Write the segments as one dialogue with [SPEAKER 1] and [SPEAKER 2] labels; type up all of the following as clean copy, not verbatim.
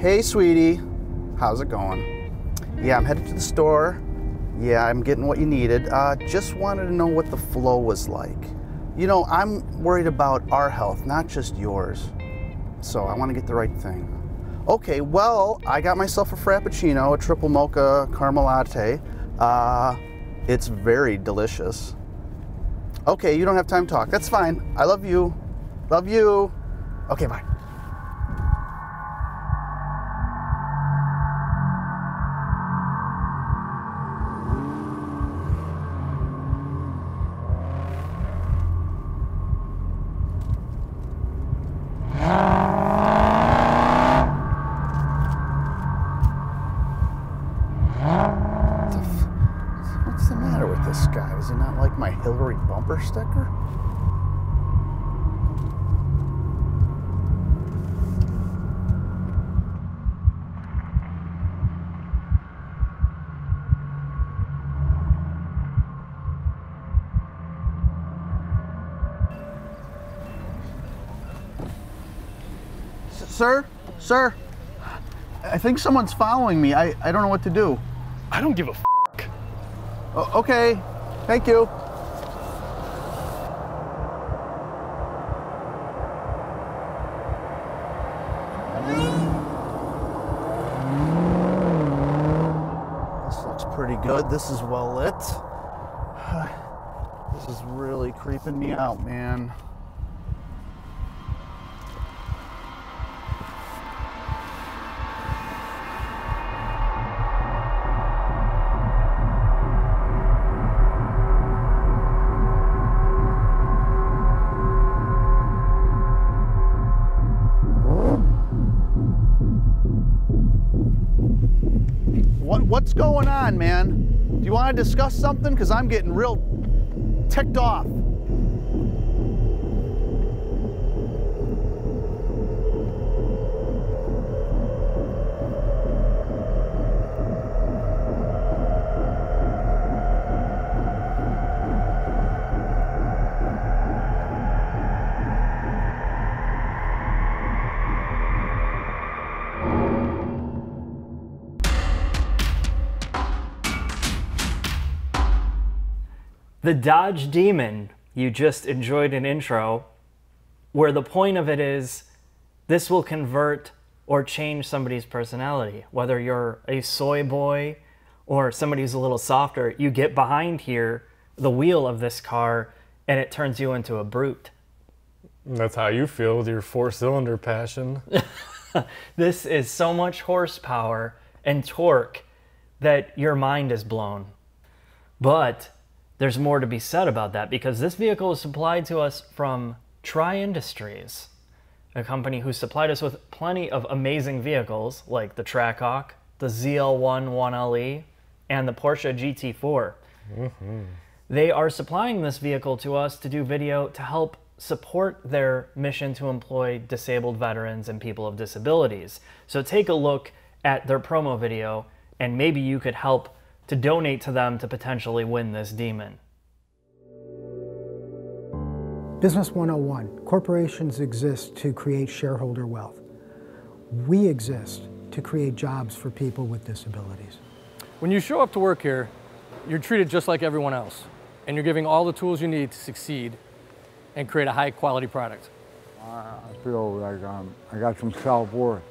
[SPEAKER 1] Hey, sweetie. How's it going? Yeah, I'm headed to the store. Yeah, I'm getting what you needed. Just wanted to know what the flow was like. You know, I'm worried about our health, not just yours. So I want to get the right thing. Okay, well, I got myself a Frappuccino, a triple mocha caramel latte. It's very delicious. Okay, you don't have time to talk. That's fine. I love you. Love you. Okay, bye. What's the matter with this guy? Does he not like my Hillary bumper sticker? Sir, I think someone's following me. I don't know what to do.
[SPEAKER 2] I don't give a f***.
[SPEAKER 1] Okay, thank you. This looks pretty good. This is well lit. This is really creeping me out, man. What's going on, man? Do you want to discuss something? Because I'm getting real ticked off.
[SPEAKER 3] The Dodge Demon, you just enjoyed an intro where the point of it is this will convert or change somebody's personality. Whether you're a soy boy or somebody who's a little softer, you get behind here, the wheel of this car, and it turns you into a brute.
[SPEAKER 2] That's how you feel with your four-cylinder passion.
[SPEAKER 3] This is so much horsepower and torque that your mind is blown. But there's more to be said about that because this vehicle is supplied to us from Tri Industries, a company who supplied us with plenty of amazing vehicles like the Trackhawk, the ZL1 1LE, and the Porsche GT4. They are supplying this vehicle to us to do video to help support their mission to employ disabled veterans and people of disabilities. So take a look at their promo video and maybe you could help to donate to them to potentially win this demon.
[SPEAKER 4] Business 101, corporations exist to create shareholder wealth. We exist to create jobs for people with disabilities.
[SPEAKER 5] When you show up to work here, you're treated just like everyone else, and you're giving all the tools you need to succeed and create a high quality product.
[SPEAKER 6] I feel like I got some self-worth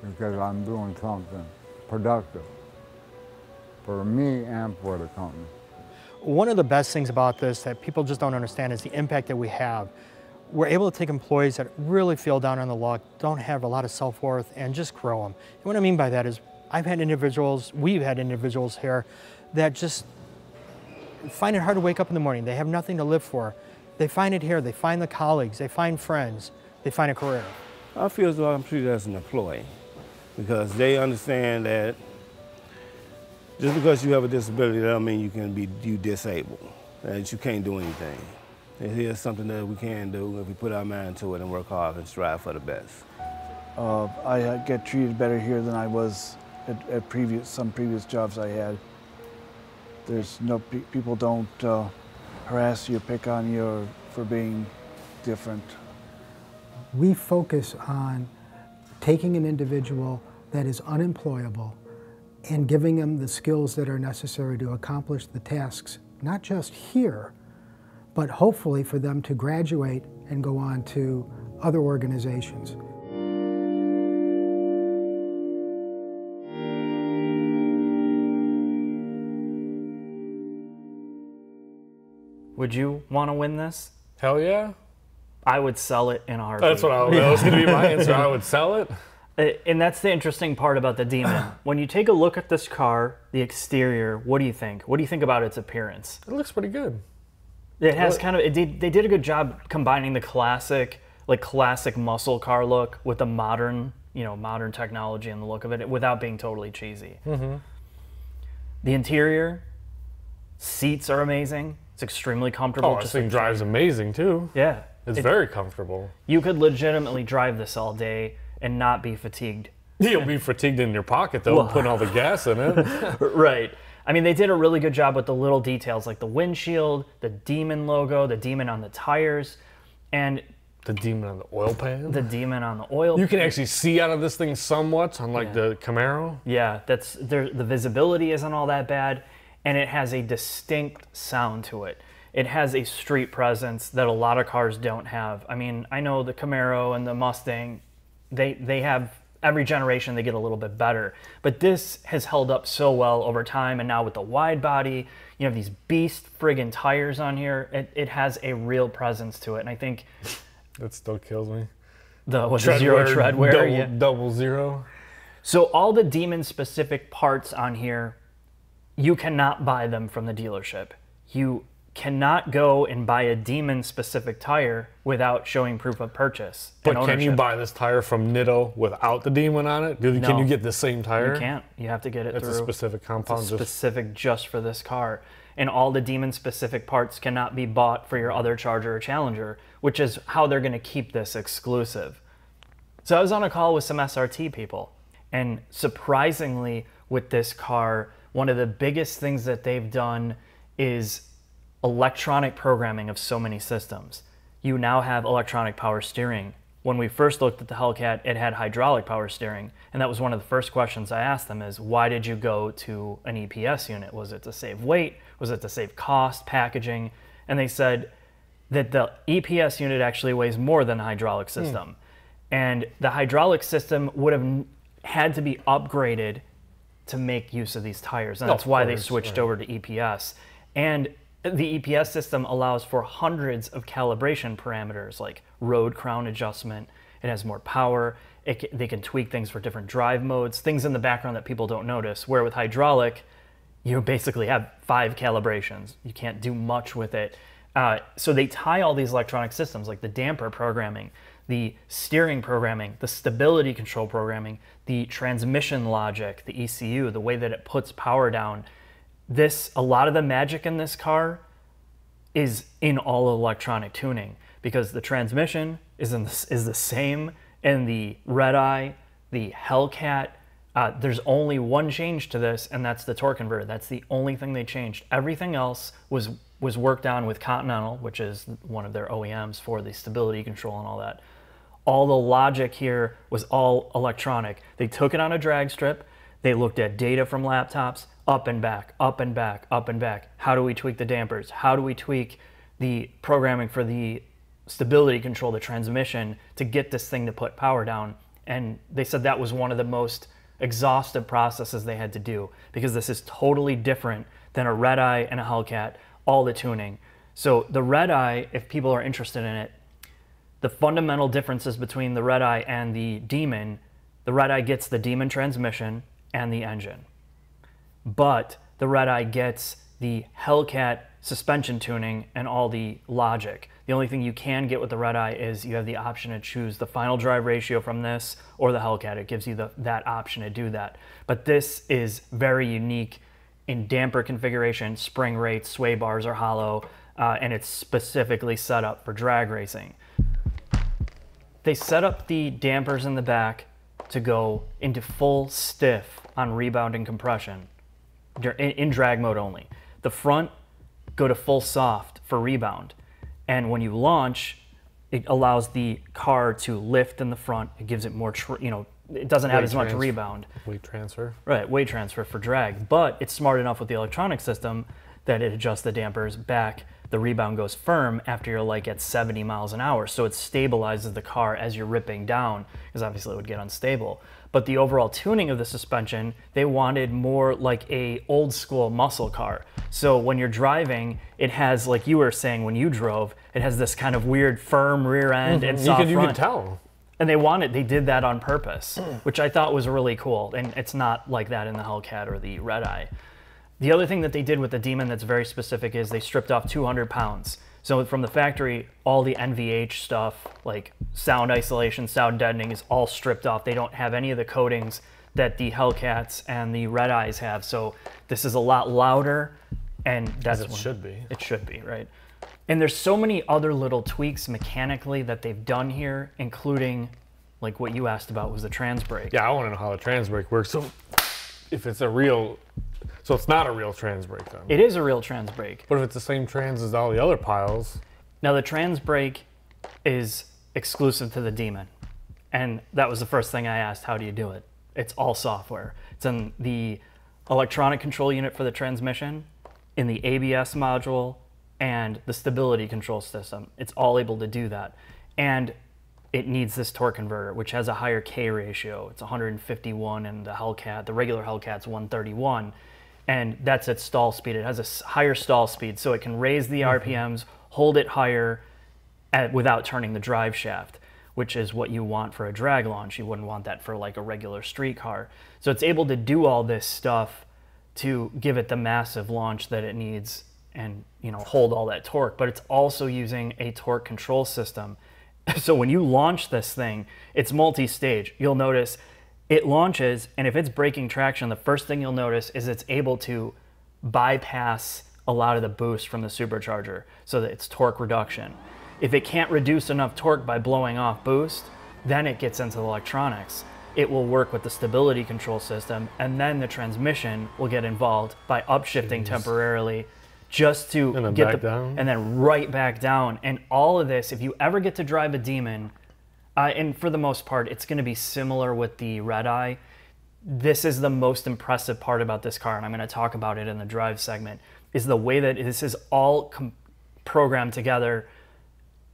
[SPEAKER 6] because I'm doing something productive for me and for the company.
[SPEAKER 7] One of the best things about this that people just don't understand is the impact that we have. We're able to take employees that really feel down on the luck, don't have a lot of self-worth, and just grow them. And what I mean by that is we've had individuals here that just find it hard to wake up in the morning. They have nothing to live for. They find it here, they find the colleagues, they find friends, they find a career.
[SPEAKER 8] I feel as though I'm treated as an employee because they understand that just because you have a disability, that don't mean you can be disabled, that you can't do anything. And here's something that we can do if we put our mind to it and work hard and strive for the best.
[SPEAKER 9] I get treated better here than I was at some previous jobs I had. There's no people don't harass you, pick on you for being different.
[SPEAKER 4] We focus on taking an individual that is unemployable and giving them the skills that are necessary to accomplish the tasks, not just here, but hopefully for them to graduate and go on to other organizations.
[SPEAKER 3] Would you want to win this?
[SPEAKER 2] Hell yeah.
[SPEAKER 3] I would sell it in a heartbeat.
[SPEAKER 2] That's what that was going to be my answer. I would sell it.
[SPEAKER 3] And that's the interesting part about the Demon. When you take a look at this car, the exterior, what do you think? What do you think about its appearance?
[SPEAKER 2] It looks pretty good.
[SPEAKER 3] It has kind of, they did a good job combining the classic muscle car look with the modern, modern technology and the look of it without being totally cheesy.
[SPEAKER 2] Mm-hmm.
[SPEAKER 3] The interior, seats are amazing. It's extremely comfortable.
[SPEAKER 2] Oh, this thing drives amazing too.
[SPEAKER 3] Yeah.
[SPEAKER 2] It's very comfortable.
[SPEAKER 3] You could legitimately drive this all day and not be fatigued.
[SPEAKER 2] You'll be fatigued in your pocket though, putting all the gas in it.
[SPEAKER 3] Right. I mean, they did a really good job with the little details, like the windshield, the Demon logo, the Demon on the tires, and
[SPEAKER 2] the Demon on the oil pan.
[SPEAKER 3] The Demon on the oil.
[SPEAKER 2] You can actually see out of this thing somewhat, unlike the Camaro.
[SPEAKER 3] Yeah, the visibility isn't all that bad, and it has a distinct sound to it. It has a street presence that a lot of cars don't have. I mean, I know the Camaro and the Mustang, they have, every generation they get a little bit better. But this has held up so well over time, and now with the wide body, you have these beast friggin' tires on here. It has a real presence to it, and I think...
[SPEAKER 2] That still kills me.
[SPEAKER 3] The zero tread wear?
[SPEAKER 2] Double zero.
[SPEAKER 3] So all the Demon-specific parts on here, you cannot buy them from the dealership. You cannot go and buy a Demon-specific tire without showing proof of purchase.
[SPEAKER 2] But can you buy this tire from Nitto without the Demon on it?
[SPEAKER 3] No.
[SPEAKER 2] Can you get the same tire?
[SPEAKER 3] You can't. You have to get it through.
[SPEAKER 2] It's a specific compound.
[SPEAKER 3] It's specific just for this car. And all the Demon-specific parts cannot be bought for your other Charger or Challenger, which is how they're going to keep this exclusive. So I was on a call with some SRT people, and surprisingly with this car, one of the biggest things that they've done is electronic programming of so many systems. You now have electronic power steering. When we first looked at the Hellcat, it had hydraulic power steering, and that was one of the first questions I asked them is, why did you go to an EPS unit? Was it to save weight? Was it to save cost, packaging? And they said that the EPS unit actually weighs more than the hydraulic system. And the hydraulic system would have had to be upgraded to make use of these tires. And that's why they switched over to EPS. And the EPS system allows for hundreds of calibration parameters like road crown adjustment. It has more power. They can tweak things for different drive modes, things in the background that people don't notice. Where with hydraulic, you basically have 5 calibrations. You can't do much with it. So they tie all these electronic systems like the damper programming, the steering programming, the stability control programming, the transmission logic, the ECU, the way that it puts power down. A lot of the magic in this car is in all electronic tuning because the transmission is the same in the Red Eye, the Hellcat. There's only one change to this, and that's the torque converter. That's the only thing they changed. Everything else was worked on with Continental, which is one of their OEMs for the stability control and all that. All the logic here was all electronic. They took it on a drag strip. They looked at data from laptops, up and back, up and back, up and back. How do we tweak the dampers? How do we tweak the programming for the stability control, the transmission, to get this thing to put power down? And they said that was one of the most exhaustive processes they had to do because this is totally different than a Red Eye and a Hellcat, all the tuning. So the Red Eye, if people are interested in it, the fundamental differences between the Red Eye and the Demon, the Red Eye gets the Demon transmission and the engine. But the Red Eye gets the Hellcat suspension tuning and all the logic. The only thing you can get with the Red Eye is you have the option to choose the final drive ratio from this or the Hellcat. It gives you that option to do that. But this is very unique in damper configuration, spring rates, sway bars are hollow, and it's specifically set up for drag racing. They set up the dampers in the back to go into full stiff on rebound and compression in drag mode only. The front go to full soft for rebound. And when you launch, it allows the car to lift in the front. It gives it more, it doesn't have
[SPEAKER 2] Weight
[SPEAKER 3] as much
[SPEAKER 2] transfer.
[SPEAKER 3] rebound.
[SPEAKER 2] Weight transfer.
[SPEAKER 3] Right, weight transfer for drag, but it's smart enough with the electronic system that it adjusts the dampers back. The rebound goes firm after you're like at 70 miles an hour, so it stabilizes the car as you're ripping down, because obviously it would get unstable. But the overall tuning of the suspension, they wanted more like a old school muscle car. So when you're driving, it has, like you were saying when you drove, it has this kind of weird firm rear end and soft
[SPEAKER 2] You
[SPEAKER 3] front.
[SPEAKER 2] can tell.
[SPEAKER 3] And they did that on purpose, which I thought was really cool. And it's not like that in the Hellcat or the Red Eye. The other thing that they did with the Demon that's very specific is they stripped off 200 pounds. So from the factory, all the NVH stuff, like sound isolation, sound deadening, is all stripped off. They don't have any of the coatings that the Hellcats and the Red Eyes have. So this is a lot louder, and that's
[SPEAKER 2] It should be.
[SPEAKER 3] It should be, right? And there's so many other little tweaks mechanically that they've done here, including like what you asked about was the trans brake.
[SPEAKER 2] Yeah, I want to know how the trans brake works. So if it's a real, so it's not a real trans brake then.
[SPEAKER 3] It is a real trans brake.
[SPEAKER 2] But if it's the same trans as all the other piles.
[SPEAKER 3] Now the trans brake is exclusive to the Demon. And that was the first thing I asked, how do you do it? It's all software. It's in the electronic control unit for the transmission, in the ABS module, and the stability control system. It's all able to do that. And it needs this torque converter, which has a higher K ratio. It's 151 in the Hellcat. The regular Hellcat's 131. And that's at stall speed. It has a higher stall speed, so it can raise the RPMs, hold it higher without turning the drive shaft, which is what you want for a drag launch. You wouldn't want that for like a regular street car. So it's able to do all this stuff to give it the massive launch that it needs and, you know, hold all that torque. But it's also using a torque control system. So when you launch this thing, it's multi-stage. You'll notice it launches, and if it's breaking traction, the first thing you'll notice is it's able to bypass a lot of the boost from the supercharger, so that it's torque reduction. If it can't reduce enough torque by blowing off boost, then it gets into the electronics. It will work with the stability control system, and then the transmission will get involved by upshifting temporarily just to
[SPEAKER 2] And then
[SPEAKER 3] get
[SPEAKER 2] back down?
[SPEAKER 3] and then right back down. And all of this, if you ever get to drive a Demon, and for the most part, it's going to be similar with the Red Eye. This is the most impressive part about this car, and I'm going to talk about it in the drive segment, is the way that this is all programmed together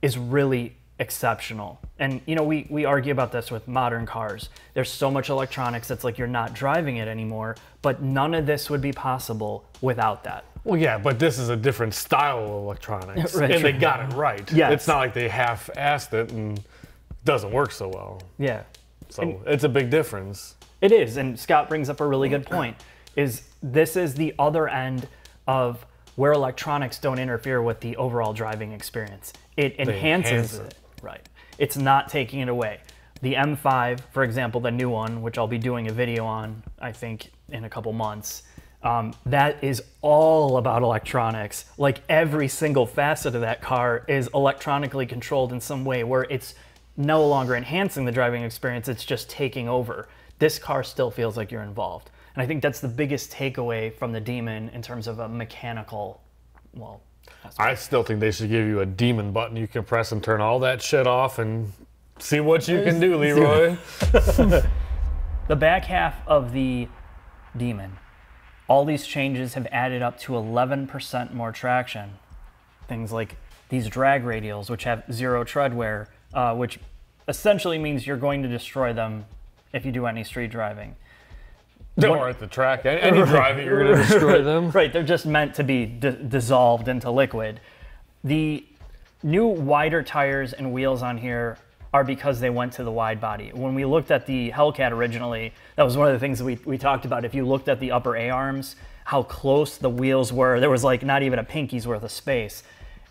[SPEAKER 3] is really exceptional. And, you know, we argue about this with modern cars. There's so much electronics, it's like you're not driving it anymore, but none of this would be possible without that.
[SPEAKER 2] Well, yeah, but this is a different style of electronics,
[SPEAKER 3] Right,
[SPEAKER 2] and they
[SPEAKER 3] true.
[SPEAKER 2] got it right.
[SPEAKER 3] Yes.
[SPEAKER 2] It's not like they half-assed it and doesn't work so well.
[SPEAKER 3] Yeah.
[SPEAKER 2] So it's a big difference.
[SPEAKER 3] It is, and Scott brings up a really good point, is this is the other end of where electronics don't interfere with the overall driving experience. It enhances it. Right. It's not taking it away. The M5, for example, the new one, which I'll be doing a video on, I think, in a couple months, that is all about electronics. Like every single facet of that car is electronically controlled in some way where it's no longer enhancing the driving experience, it's just taking over. This car still feels like you're involved. And I think that's the biggest takeaway from the Demon in terms of a mechanical, well,
[SPEAKER 2] I still think they should give you a Demon button you can press and turn all that shit off and see what you can do, Leroy.
[SPEAKER 3] The back half of the Demon, all these changes have added up to 11% more traction. Things like these drag radials, which have zero tread wear, which essentially means you're going to destroy them if you do any street driving.
[SPEAKER 2] Or at the track, any driving, you're going to destroy them.
[SPEAKER 3] Right, they're just meant to be dissolved into liquid. The new wider tires and wheels on here are because they went to the wide body. When we looked at the Hellcat originally, that was one of the things that we talked about. If you looked at the upper A-arms, how close the wheels were, there was like not even a pinky's worth of space.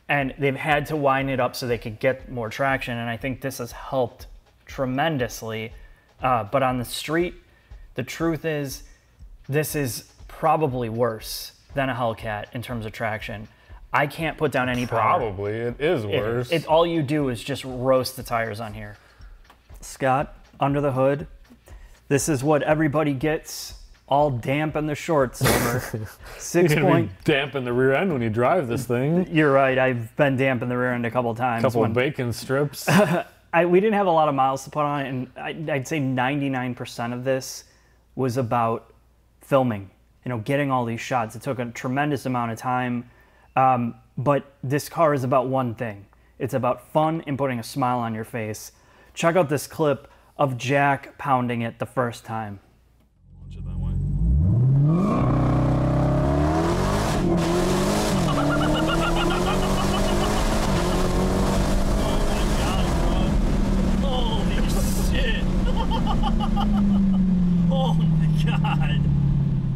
[SPEAKER 3] And they've had to widen it up so they could get more traction, and I think this has helped tremendously. But on the street, the truth is, this is probably worse than a Hellcat in terms of traction. I can't put down any power.
[SPEAKER 2] Probably, it is worse.
[SPEAKER 3] All you do is just roast the tires on here. Scott, under the hood, this is what everybody gets all damp in the shorts over. 6 point.
[SPEAKER 2] Damp in the rear end when you drive this thing.
[SPEAKER 3] You're right, I've been damp in the rear end a couple times.
[SPEAKER 2] Couple of bacon strips.
[SPEAKER 3] We didn't have a lot of miles to put on it, and I'd say 99% of this was about filming, you know, getting all these shots. It took a tremendous amount of time, but this car is about one thing. It's about fun and putting a smile on your face. Check out this clip of Jack pounding it the first time.
[SPEAKER 2] Launch it that way.
[SPEAKER 3] Oh my God.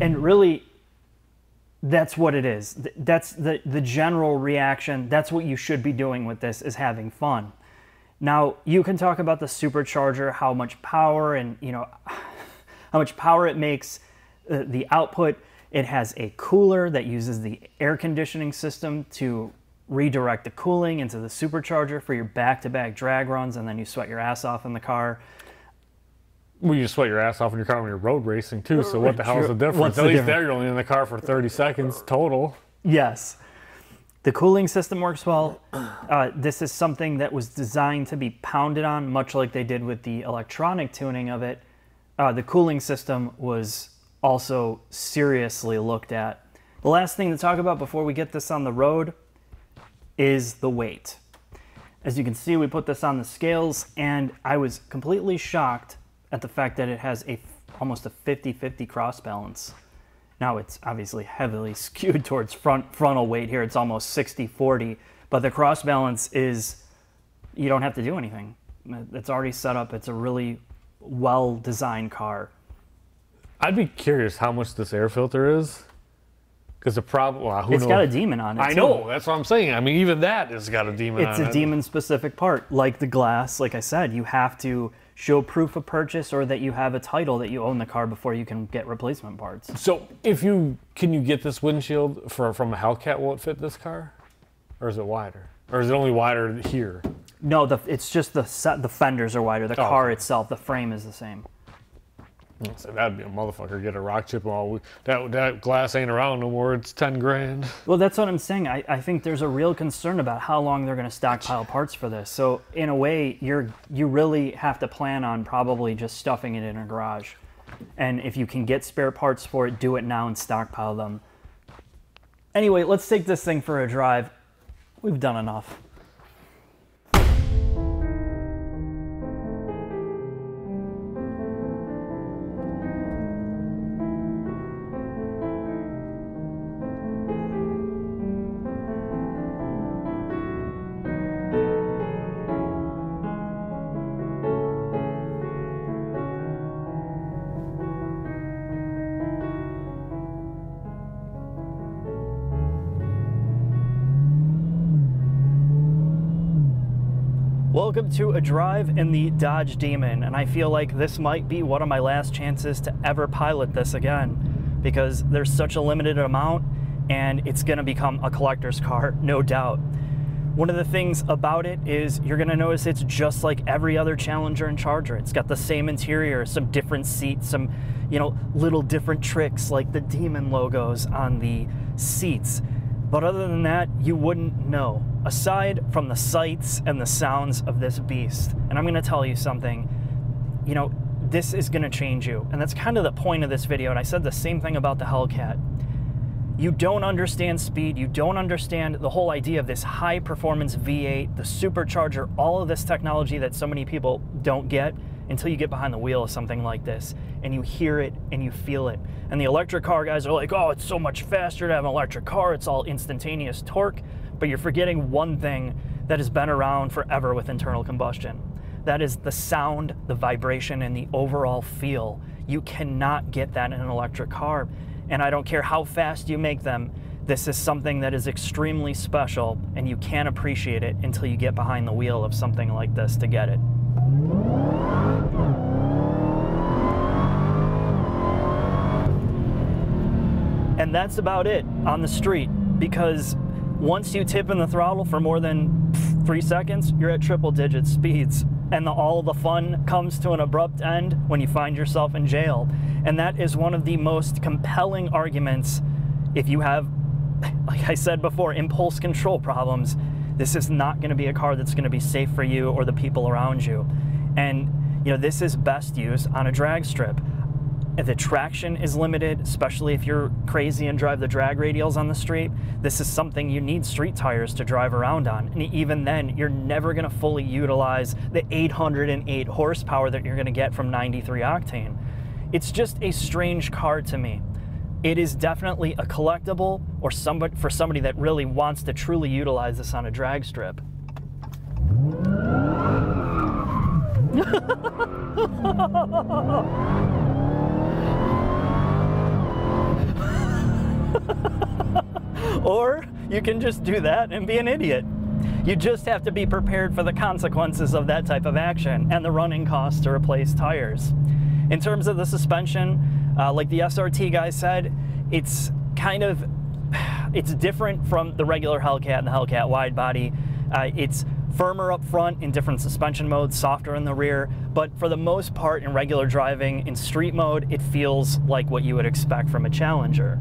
[SPEAKER 3] And really, that's what it is. That's the general reaction. That's what you should be doing with this, is having fun. Now, you can talk about the supercharger, how much power and, you know, how much power it makes, the output. It has a cooler that uses the air conditioning system to redirect the cooling into the supercharger for your back-to-back drag runs, and then you sweat your ass off in the car.
[SPEAKER 2] Well, you sweat your ass off in your car when you're road racing too, so what the hell is the difference? At least there you're only in the car for 30 seconds total.
[SPEAKER 3] Yes. The cooling system works well. This is something that was designed to be pounded on, much like they did with the electronic tuning of it. The cooling system was also seriously looked at. The last thing to talk about before we get this on the road is the weight. As you can see, we put this on the scales, and I was completely shocked at the fact that it has almost a 50-50 cross balance. Now, it's obviously heavily skewed towards frontal weight here. It's almost 60-40, but the cross balance is, you don't have to do anything. It's already set up. It's a really well-designed car.
[SPEAKER 2] I'd be curious how much this air filter is. Because the problem, well, who knows?
[SPEAKER 3] It's got a demon on it,
[SPEAKER 2] I know, that's what I'm saying. I mean, even that has got a demon on it.
[SPEAKER 3] It's a demon-specific part. Like the glass, like I said, you have to show proof of purchase or that you have a title that you own the car before you can get replacement parts.
[SPEAKER 2] So, can you get this windshield from a Hellcat? Will it fit this car? Or is it wider? Or is it only wider here?
[SPEAKER 3] No, it's just the fenders are wider. The car itself, the frame is the same.
[SPEAKER 2] So that'd be a motherfucker. Get a rock chip and all. That glass ain't around no more. It's 10 grand.
[SPEAKER 3] Well, that's what I'm saying. I think there's a real concern about how long they're going to stockpile parts for this. So in a way, you really have to plan on probably just stuffing it in a garage. And if you can get spare parts for it, do it now and stockpile them. Anyway, let's take this thing for a drive. We've done enough. Welcome to a drive in the Dodge Demon, and I feel like this might be one of my last chances to ever pilot this again, because there's such a limited amount and it's going to become a collector's car, no doubt. One of the things about it is you're going to notice it's just like every other Challenger and Charger. It's got the same interior, some different seats, some, you know, little different tricks like the Demon logos on the seats. But other than that, you wouldn't know, aside from the sights and the sounds of this beast. And I'm gonna tell you something, you know, this is gonna change you. And that's kind of the point of this video, and I said the same thing about the Hellcat. You don't understand speed, you don't understand the whole idea of this high performance V8, the supercharger, all of this technology that so many people don't get until you get behind the wheel of something like this and you hear it and you feel it. And the electric car guys are like, oh, it's so much faster to have an electric car, it's all instantaneous torque, but you're forgetting one thing that has been around forever with internal combustion. That is the sound, the vibration, and the overall feel. You cannot get that in an electric car. And I don't care how fast you make them, this is something that is extremely special, and you can't appreciate it until you get behind the wheel of something like this to get it. And that's about it on the street, because once you tip in the throttle for more than 3 seconds, you're at triple-digit speeds. And all the fun comes to an abrupt end when you find yourself in jail. And that is one of the most compelling arguments if you have, like I said before, impulse control problems. this is not going to be a car that's going to be safe for you or the people around you. And you know, this is best used on a drag strip. The traction is limited, especially if you're crazy and drive the drag radials on the street. This is something you need street tires to drive around on. And even then, you're never going to fully utilize the 808 horsepower that you're going to get from 93 octane. It's just a strange car to me. It is definitely a collectible, or for somebody that really wants to truly utilize this on a drag strip. Or you can just do that and be an idiot. You just have to be prepared for the consequences of that type of action and the running costs to replace tires. In terms of the suspension, like the SRT guy said, it's different from the regular Hellcat and the Hellcat wide body. It's firmer up front in different suspension modes, softer in the rear, but for the most part in regular driving, in street mode, it feels like what you would expect from a Challenger.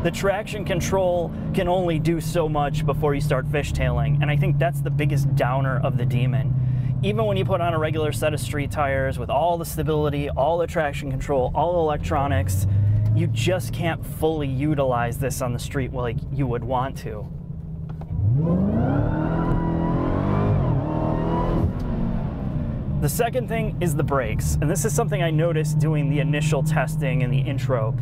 [SPEAKER 3] The traction control can only do so much before you start fishtailing, and I think that's the biggest downer of the Demon. Even when you put on a regular set of street tires with all the stability, all the traction control, all the electronics, you just can't fully utilize this on the street like you would want to. The second thing is the brakes, and this is something I noticed doing the initial testing in the intro.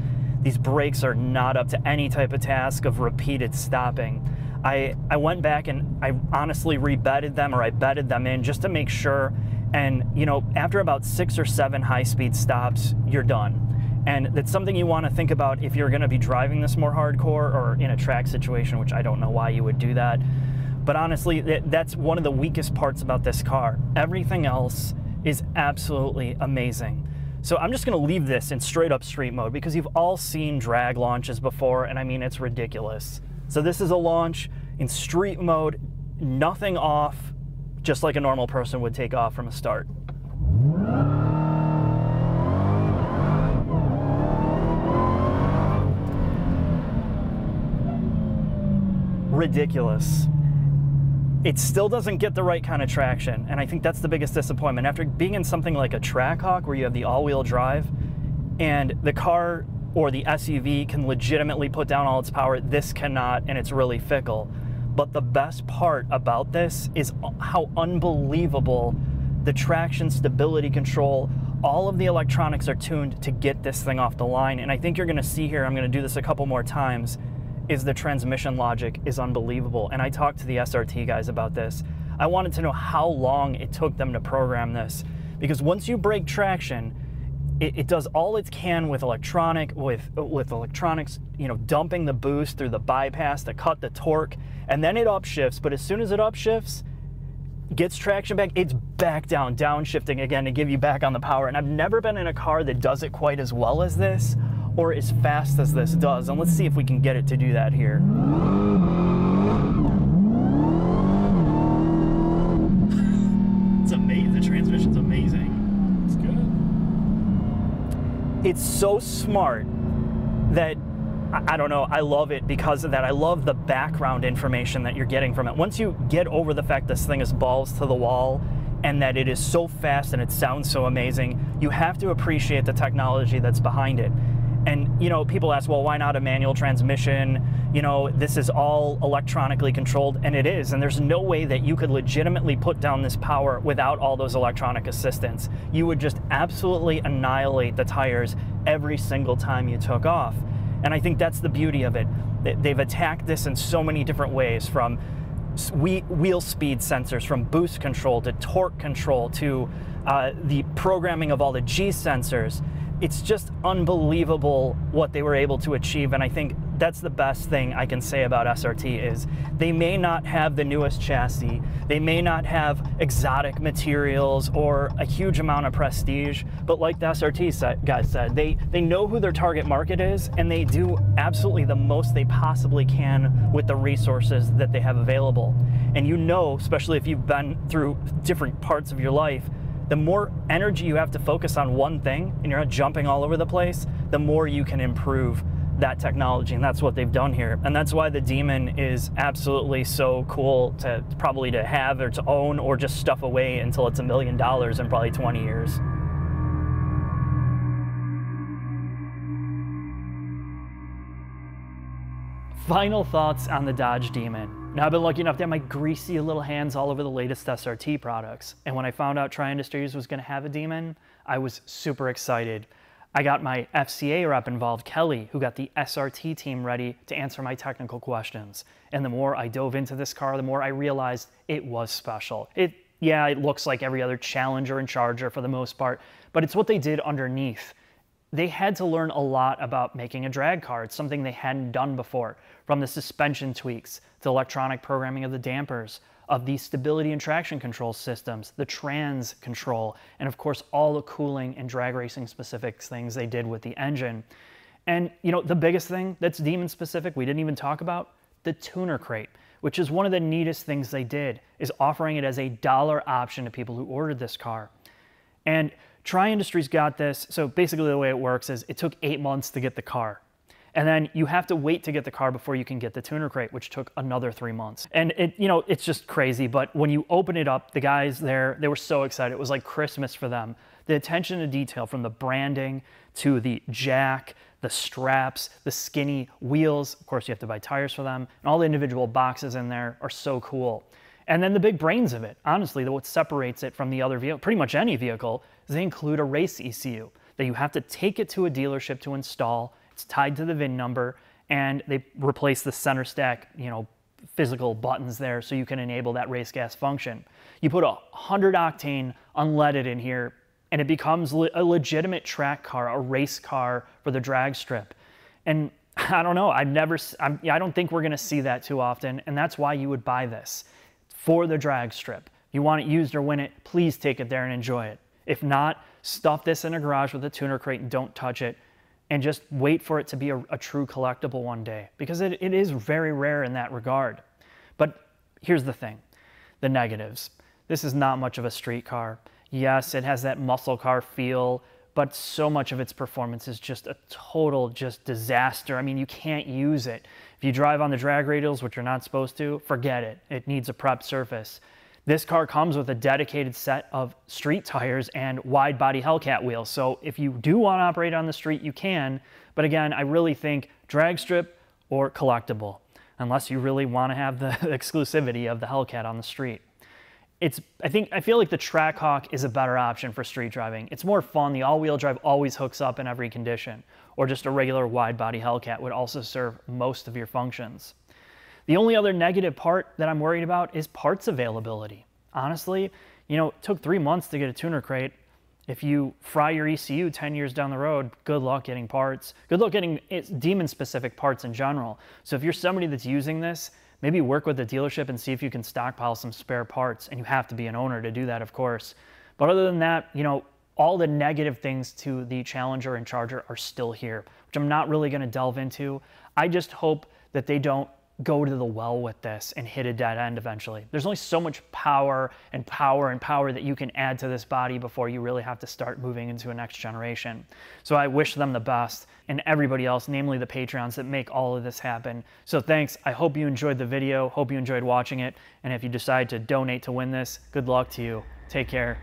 [SPEAKER 3] These brakes are not up to any type of task of repeated stopping. I went back and I honestly rebedded them, or I bedded them in just to make sure, and you know, after about 6 or 7 high-speed stops, you're done. And that's something you want to think about if you're going to be driving this more hardcore or in a track situation, which I don't know why you would do that. But honestly, that's one of the weakest parts about this car. Everything else is absolutely amazing. So I'm just going to leave this in straight up street mode because you've all seen drag launches before, and I mean, it's ridiculous. So this is a launch in street mode, nothing off, just like a normal person would take off from a start. Ridiculous. It still doesn't get the right kind of traction, and I think that's the biggest disappointment. After being in something like a Trackhawk where you have the all-wheel drive and the car or the SUV can legitimately put down all its power, this cannot, and it's really fickle. But the best part about this is how unbelievable the traction, stability control, all of the electronics are tuned to get this thing off the line. And I think you're gonna see here, I'm gonna do this a couple more times, is the transmission logic is unbelievable. And I talked to the SRT guys about this. I wanted to know how long it took them to program this, because once you break traction, it does all it can with electronics, you know, dumping the boost through the bypass to cut the torque, and then it upshifts. But as soon as it upshifts, gets traction back, it's back down, downshifting again to give you back on the power. And I've never been in a car that does it quite as well as this, or as fast as this does. And let's see if we can get it to do that here. It's amazing, the transmission's amazing.
[SPEAKER 2] It's good.
[SPEAKER 3] It's so smart that, I don't know, I love it because of that. I love the background information that you're getting from it. Once you get over the fact this thing is balls to the wall and that it is so fast and it sounds so amazing, you have to appreciate the technology that's behind it. And, you know, people ask, well, why not a manual transmission? You know, this is all electronically controlled, and it is. And there's no way that you could legitimately put down this power without all those electronic assistance. You would just absolutely annihilate the tires every single time you took off. And I think that's the beauty of it. They've attacked this in so many different ways, from wheel speed sensors, from boost control to torque control to the programming of all the G sensors. It's just unbelievable what they were able to achieve, and I think that's the best thing I can say about SRT is they may not have the newest chassis, they may not have exotic materials or a huge amount of prestige, but like the SRT guys said, they know who their target market is, and they do absolutely the most they possibly can with the resources that they have available. And you know, especially if you've been through different parts of your life, the more energy you have to focus on one thing and you're not jumping all over the place, the more you can improve that technology, and that's what they've done here. And that's why the Demon is absolutely so cool to probably to have or to own, or just stuff away until it's $1 million in probably 20 years. Final thoughts on the Dodge Demon. Now, I've been lucky enough to have my greasy little hands all over the latest SRT products. And when I found out Tri-Industries was gonna have a Demon, I was super excited. I got my FCA rep involved, Kelley, who got the SRT team ready to answer my technical questions. And the more I dove into this car, the more I realized it was special. Yeah, it looks like every other Challenger and Charger for the most part, but it's what they did underneath. They had to learn a lot about making a drag car. It's something they hadn't done before, from the suspension tweaks, to electronic programming of the dampers, of the stability and traction control systems, the trans control, and of course all the cooling and drag racing specific things they did with the engine. And you know, the biggest thing that's Demon specific we didn't even talk about, the tuner crate, which is one of the neatest things they did, is offering it as a $1 option to people who ordered this car. And Tri-Industries got this, so basically the way it works is it took 8 months to get the car. And then you have to wait to get the car before you can get the tuner crate, which took another 3 months. And it's just crazy, but when you open it up, the guys there, they were so excited. It was like Christmas for them. The attention to detail, from the branding to the jack, the straps, the skinny wheels, of course you have to buy tires for them, and all the individual boxes in there are so cool. And then the big brains of it, honestly, what separates it from the other vehicle, pretty much any vehicle, is they include a race ECU that you have to take it to a dealership to install. It's tied to the VIN number, and they replace the center stack, physical buttons there so you can enable that race gas function. You put 100 octane unleaded in here, and it becomes a legitimate track car, a race car for the drag strip. And I don't know, I don't think we're gonna see that too often, and that's why you would buy this. For the drag strip. You want it used or win it, please take it there and enjoy it. If not, stuff this in a garage with a tuner crate and don't touch it, and just wait for it to be a true collectible one day, because it is very rare in that regard. But here's the thing, the negatives. This is not much of a street car. Yes, it has that muscle car feel, but so much of its performance is just a total disaster. I mean, you can't use it. If you drive on the drag radials, which you're not supposed to, forget it. It needs a prepped surface. This car comes with a dedicated set of street tires and wide body Hellcat wheels. So if you do want to operate on the street, you can. But again, I really think drag strip or collectible, unless you really want to have the exclusivity of the Hellcat on the street. I feel like the Trackhawk is a better option for street driving. It's more fun. The all-wheel drive always hooks up in every condition, or just a regular wide-body Hellcat would also serve most of your functions. The only other negative part that I'm worried about is parts availability. Honestly, it took 3 months to get a tuner crate. If you fry your ECU 10 years down the road, good luck getting parts. Good luck getting Demon-specific parts in general. So if you're somebody that's using this, maybe work with the dealership and see if you can stockpile some spare parts, and you have to be an owner to do that, of course. But other than that, all the negative things to the Challenger and Charger are still here, which I'm not really gonna delve into. I just hope that they don't go to the well with this and hit a dead end eventually. There's only so much power that you can add to this body before you really have to start moving into a next generation. So I wish them the best, and everybody else, namely the Patreons that make all of this happen. So thanks. I hope you enjoyed the video. Hope you enjoyed watching it. And if you decide to donate to win this, good luck to you. Take care.